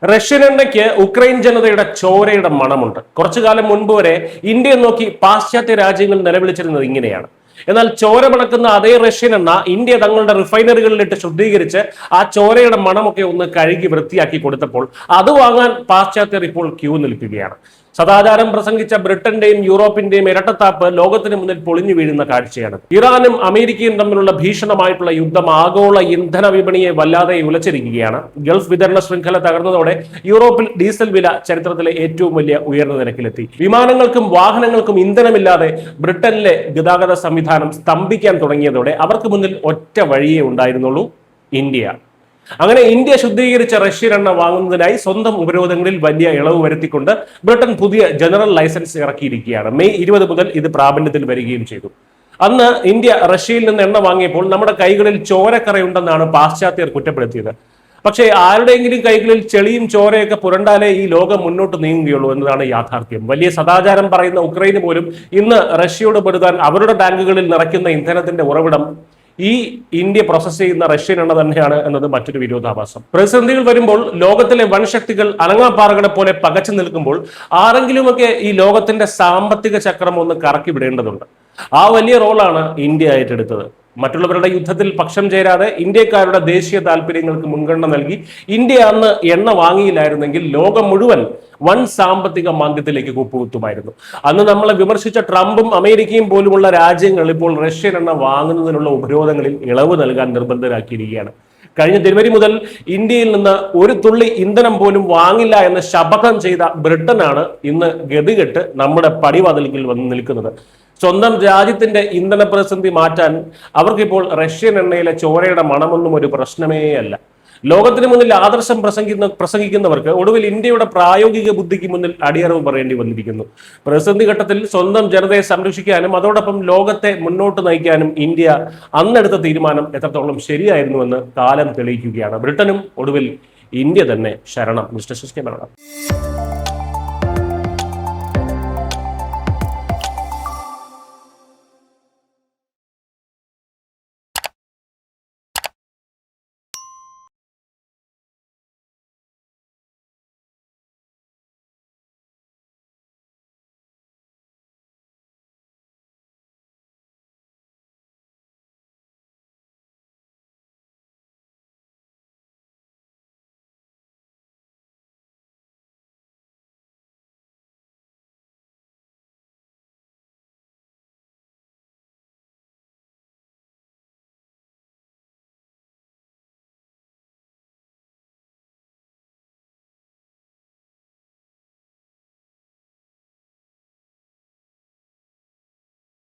Russian എണ്ണയ്ക്ക് Ukraine ജനതയുടെ ചോരയുടെ മണമുണ്ട്. കുറച്ചു കാലം മുൻപ് വരെ ഇന്ത്യയെ നോക്കി പാശ്ചാത്യ രാജ്യങ്ങൾ നിലവിളിച്ചിരുന്നത് ഇങ്ങനെയാണ്. എന്നാൽ ചോര മണക്കുന്ന അതേ റഷ്യൻ എണ്ണ ഇന്ത്യ തങ്ങളുടെ റിഫൈനറികളിലിട്ട് ശുദ്ധീകരിച്ച് ആ ചോരയുടെ മണമൊക്കെ ഒന്ന് കഴുകി വൃത്തിയാക്കി കൊടുത്തപ്പോൾ അത് വാങ്ങാൻ പാശ്ചാത്യർ ഇപ്പോൾ ക്യൂ നിൽക്കുകയാണ്. സദാചാരം പ്രസംഗിച്ച ബ്രിട്ടന്റെയും യൂറോപ്പിന്റെയും ഇരട്ടത്താപ്പ് ലോകത്തിന് മുന്നിൽ പൊളിഞ്ഞു വീഴുന്ന കാഴ്ചയാണ്. ഇറാനും അമേരിക്കയും തമ്മിലുള്ള ഭീഷണമായിട്ടുള്ള യുദ്ധം ആഗോള ഇന്ധന വിപണിയെ വല്ലാതെ ഉലച്ചിരിക്കുകയാണ്. ഗൾഫ് വിതരണ ശൃംഖല തകർന്നതോടെ യൂറോപ്പിൽ ഡീസൽ വില ചരിത്രത്തിലെ ഏറ്റവും വലിയ ഉയർന്ന നിരക്കിലെത്തി. വിമാനങ്ങൾക്കും വാഹനങ്ങൾക്കും ഇന്ധനമില്ലാതെ ബ്രിട്ടനിലെ ഗതാഗത സംവിധാനം സ്തംഭിക്കാൻ തുടങ്ങിയതോടെ അവർക്ക് മുന്നിൽ ഒറ്റ വഴിയേ ഉണ്ടായിരുന്നുള്ളൂ: ഇന്ത്യ. അങ്ങനെ ഇന്ത്യ ശുദ്ധീകരിച്ച റഷ്യൻ എണ്ണ വാങ്ങുന്നതിനായി സ്വന്തം ഉപരോധങ്ങളിൽ വലിയ ഇളവ് വരുത്തിക്കൊണ്ട് ബ്രിട്ടൻ പുതിയ ജനറൽ ലൈസൻസ് ഇറക്കിയിരിക്കുകയാണ്. മെയ് 20 മുതൽ ഇത് പ്രാബല്യത്തിൽ വരികയും ചെയ്തു. അന്ന് ഇന്ത്യ റഷ്യയിൽ നിന്ന് എണ്ണ വാങ്ങിയപ്പോൾ നമ്മുടെ കൈകളിൽ ചോരക്കറയുണ്ടെന്നാണ് പാശ്ചാത്യർ കുറ്റപ്പെടുത്തിയത്. പക്ഷേ ആരുടെയെങ്കിലും കൈകളിൽ ചെളിയും ചോരയൊക്കെ പുരണ്ടാലേ ഈ ലോകം മുന്നോട്ട് നീങ്ങുകയുള്ളൂ എന്നതാണ് യാഥാർത്ഥ്യം. വലിയ സദാചാരം പറയുന്ന ഉക്രൈന് പോലും ഇന്ന് റഷ്യയോട് പൊരുതാൻ അവരുടെ ടാങ്കുകളിൽ നിറയ്ക്കുന്ന ഇന്ധനത്തിന്റെ ഉറവിടം ഈ ഇന്ത്യ പ്രോസസ് ചെയ്യുന്ന റഷ്യൻ എണ്ണ തന്നെയാണ് എന്നത് മറ്റൊരു വിരോധാഭാസം. പ്രതിസന്ധികൾ വരുമ്പോൾ ലോകത്തിലെ വൻശക്തികൾ അനങ്ങാപ്പാറകളെ പോലെ പകച്ചു നിൽക്കുമ്പോൾ ആരെങ്കിലുമൊക്കെ ഈ ലോകത്തിന്റെ സാമ്പത്തിക ചക്രം ഒന്ന് കറക്കി വിടേണ്ടതുണ്ട്. ആ വലിയ റോളാണ് ഇന്ത്യ ഏറ്റെടുത്തത്. മറ്റുള്ളവരുടെ യുദ്ധത്തിൽ പക്ഷം ചേരാതെ ഇന്ത്യക്കാരുടെ ദേശീയ താല്പര്യങ്ങൾക്ക് മുൻഗണന നൽകി ഇന്ത്യ അന്ന് എണ്ണ വാങ്ങിയില്ലായിരുന്നെങ്കിൽ ലോകം മുഴുവൻ വൻ സാമ്പത്തിക മാന്ദ്യത്തിലേക്ക് കൂപ്പുകുത്തുമായിരുന്നു. അന്ന് നമ്മളെ വിമർശിച്ച ട്രംപും അമേരിക്കയും പോലുമുള്ള രാജ്യങ്ങൾ ഇപ്പോൾ റഷ്യൻ എണ്ണ വാങ്ങുന്നതിനുള്ള ഉപരോധങ്ങളിൽ ഇളവ് നൽകാൻ നിർബന്ധരാക്കിയിരിക്കുകയാണ്. കഴിഞ്ഞ ജനുവരി മുതൽ ഇന്ത്യയിൽ നിന്ന് ഒരു തുള്ളി ഇന്ധനം പോലും വാങ്ങില്ല എന്ന് ശപഥം ചെയ്ത ബ്രിട്ടനാണ് ഇന്ന് ഗതികെട്ട് നമ്മുടെ പടിവാതിൽക്കിൽ വന്ന് നിൽക്കുന്നത്. സ്വന്തം രാജ്യത്തിന്റെ ഇന്ധന പ്രതിസന്ധി മാറ്റാൻ അവർക്കിപ്പോൾ റഷ്യൻ എണ്ണയിലെ ചോരയുടെ മണമൊന്നും ഒരു പ്രശ്നമേ അല്ല. ലോകത്തിന് മുന്നിൽ ആദർശം പ്രസംഗിക്കുന്നവർക്ക് ഒടുവിൽ ഇന്ത്യയുടെ പ്രായോഗിക ബുദ്ധിക്ക് മുന്നിൽ അടിയറവ് പറയേണ്ടി വന്നിരിക്കുന്നു. പ്രതിസന്ധി ഘട്ടത്തിൽ സ്വന്തം ജനതയെ സംരക്ഷിക്കാനും അതോടൊപ്പം ലോകത്തെ മുന്നോട്ട് നയിക്കാനും ഇന്ത്യ അന്നെടുത്ത തീരുമാനം എത്രത്തോളം ശരിയായിരുന്നുവെന്ന് കാലം തെളിയിക്കുകയാണ്. ബ്രിട്ടനും ഒടുവിൽ ഇന്ത്യ തന്നെ ശരണം. മിസ്റ്റർ ശശികല.